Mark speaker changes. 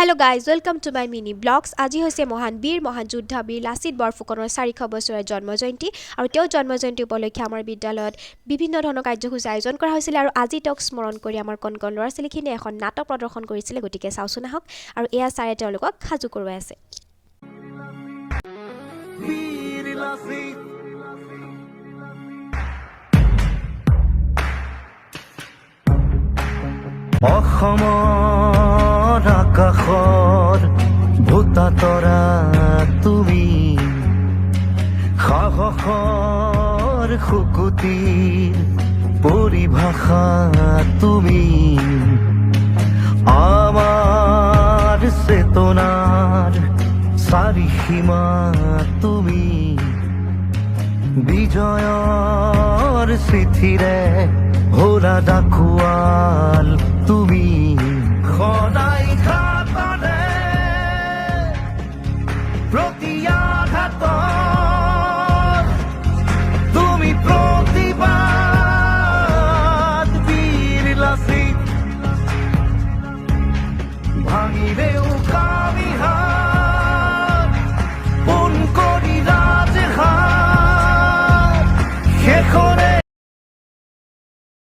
Speaker 1: hello' guys welcome to my mini blogs আজি হৈছে মহান বীৰ মহান যোদ্ধা বীৰ লাচিত বৰফুকনৰ 400 বছৰীয়া জন্মজয়ন্তী আৰু তেওঁৰ জন্মজয়ন্তী উপলক্ষে আমাৰ বিদ্যালয়ত বিভিন্ন ধৰণৰ কাৰ্যসূচী আয়োজন কৰা হৈছিল আৰু আজি তেওঁক স্মৰণ কৰি আমাৰ কণ কণ ল'ৰা ছোৱালীখিনিয়ে এখন নাটক প্ৰদৰ্শন কৰিছিলে গতিকে চাওঁচোন আহক আৰু এয়া ছাৰে তেওঁলোকক সাজু কৰোৱাই আছে
Speaker 2: বীৰ লাচিত অসমৰ আকাশৰ ভূতাতৰা তুমি সাহসৰ শুকুতিৰ পৰিভাষা তুমি আমাৰ চেতনাৰ চাৰিসীমা তুমি বিজয়ৰ চিঠিৰে হোৰা ডাকুৱাল তুমি সদায়